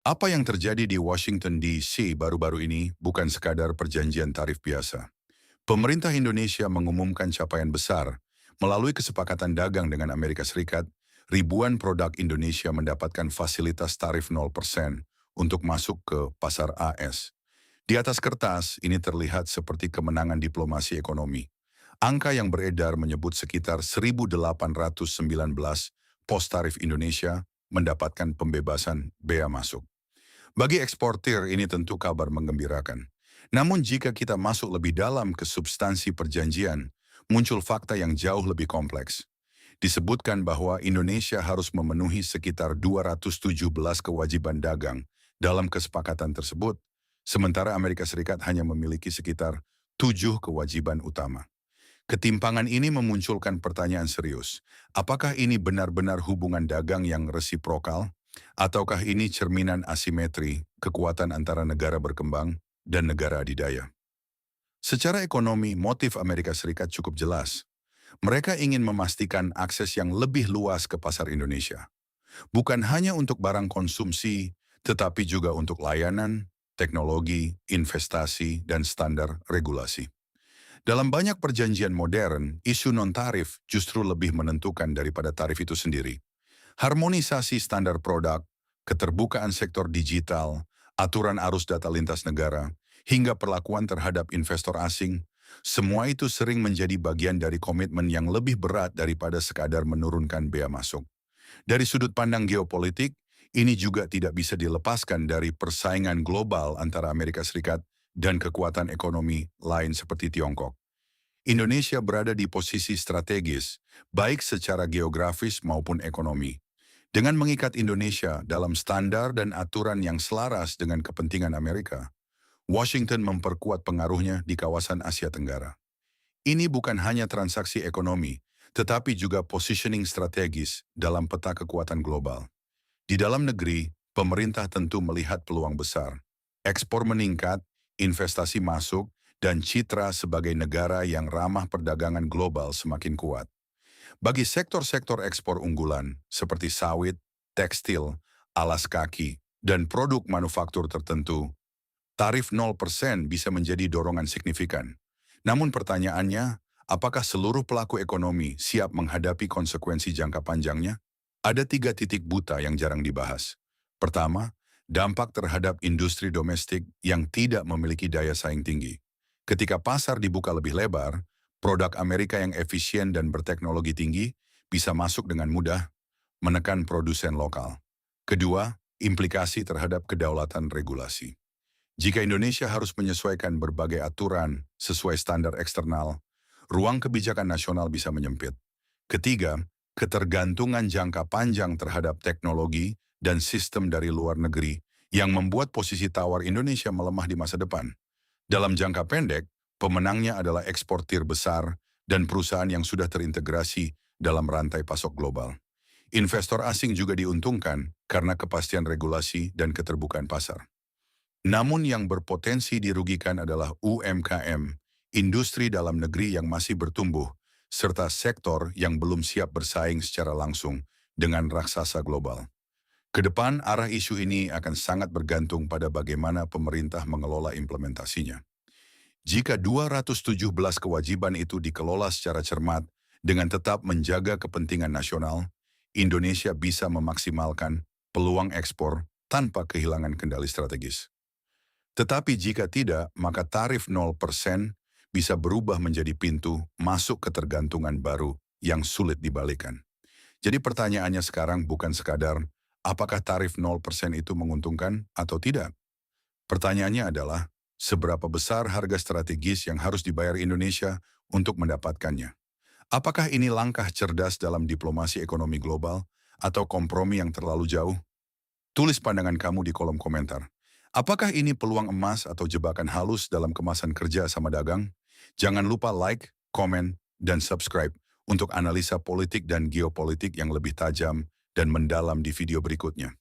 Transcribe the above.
Apa yang terjadi di Washington DC baru-baru ini bukan sekadar perjanjian tarif biasa. Pemerintah Indonesia mengumumkan capaian besar. Melalui kesepakatan dagang dengan Amerika Serikat, ribuan produk Indonesia mendapatkan fasilitas tarif 0% untuk masuk ke pasar AS. Di atas kertas, ini terlihat seperti kemenangan diplomasi ekonomi. Angka yang beredar menyebut sekitar 1.819 pos tarif Indonesia mendapatkan pembebasan bea masuk. Bagi eksportir ini tentu kabar menggembirakan. Namun jika kita masuk lebih dalam ke substansi perjanjian, muncul fakta yang jauh lebih kompleks. Disebutkan bahwa Indonesia harus memenuhi sekitar 217 kewajiban dagang dalam kesepakatan tersebut, sementara Amerika Serikat hanya memiliki sekitar 7 kewajiban utama. Ketimpangan ini memunculkan pertanyaan serius. Apakah ini benar-benar hubungan dagang yang resiprokal? Ataukah ini cerminan asimetri, kekuatan antara negara berkembang dan negara adidaya? Secara ekonomi, motif Amerika Serikat cukup jelas. Mereka ingin memastikan akses yang lebih luas ke pasar Indonesia. Bukan hanya untuk barang konsumsi, tetapi juga untuk layanan, teknologi, investasi, dan standar regulasi. Dalam banyak perjanjian modern, isu non-tarif justru lebih menentukan daripada tarif itu sendiri. Harmonisasi standar produk, keterbukaan sektor digital, aturan arus data lintas negara, hingga perlakuan terhadap investor asing, semua itu sering menjadi bagian dari komitmen yang lebih berat daripada sekadar menurunkan bea masuk. Dari sudut pandang geopolitik, ini juga tidak bisa dilepaskan dari persaingan global antara Amerika Serikat dan kekuatan ekonomi lain seperti Tiongkok. Indonesia berada di posisi strategis, baik secara geografis maupun ekonomi. Dengan mengikat Indonesia dalam standar dan aturan yang selaras dengan kepentingan Amerika, Washington memperkuat pengaruhnya di kawasan Asia Tenggara. Ini bukan hanya transaksi ekonomi, tetapi juga positioning strategis dalam peta kekuatan global. Di dalam negeri, pemerintah tentu melihat peluang besar. Ekspor meningkat, investasi masuk, dan citra sebagai negara yang ramah perdagangan global semakin kuat. Bagi sektor-sektor ekspor unggulan seperti sawit, tekstil, alas kaki, dan produk manufaktur tertentu, tarif 0% bisa menjadi dorongan signifikan. Namun pertanyaannya, apakah seluruh pelaku ekonomi siap menghadapi konsekuensi jangka panjangnya? Ada 3 titik buta yang jarang dibahas. Pertama, dampak terhadap industri domestik yang tidak memiliki daya saing tinggi. Ketika pasar dibuka lebih lebar, produk Amerika yang efisien dan berteknologi tinggi bisa masuk dengan mudah, menekan produsen lokal. Kedua, implikasi terhadap kedaulatan regulasi. Jika Indonesia harus menyesuaikan berbagai aturan sesuai standar eksternal, ruang kebijakan nasional bisa menyempit. Ketiga, ketergantungan jangka panjang terhadap teknologi dan sistem dari luar negeri yang membuat posisi tawar Indonesia melemah di masa depan. Dalam jangka pendek, pemenangnya adalah eksportir besar dan perusahaan yang sudah terintegrasi dalam rantai pasok global. Investor asing juga diuntungkan karena kepastian regulasi dan keterbukaan pasar. Namun yang berpotensi dirugikan adalah UMKM, industri dalam negeri yang masih bertumbuh, serta sektor yang belum siap bersaing secara langsung dengan raksasa global. Kedepan, arah isu ini akan sangat bergantung pada bagaimana pemerintah mengelola implementasinya. Jika 217 kewajiban itu dikelola secara cermat dengan tetap menjaga kepentingan nasional, Indonesia bisa memaksimalkan peluang ekspor tanpa kehilangan kendali strategis. Tetapi jika tidak, maka tarif 0% bisa berubah menjadi pintu masuk ketergantungan baru yang sulit dibalikan. Jadi pertanyaannya sekarang bukan sekadar apakah tarif 0% itu menguntungkan atau tidak. Pertanyaannya adalah seberapa besar harga strategis yang harus dibayar Indonesia untuk mendapatkannya. Apakah ini langkah cerdas dalam diplomasi ekonomi global atau kompromi yang terlalu jauh? Tulis pandangan kamu di kolom komentar. Apakah ini peluang emas atau jebakan halus dalam kemasan kerja sama dagang? Jangan lupa like, komen, dan subscribe untuk analisa politik dan geopolitik yang lebih tajam dan mendalam di video berikutnya.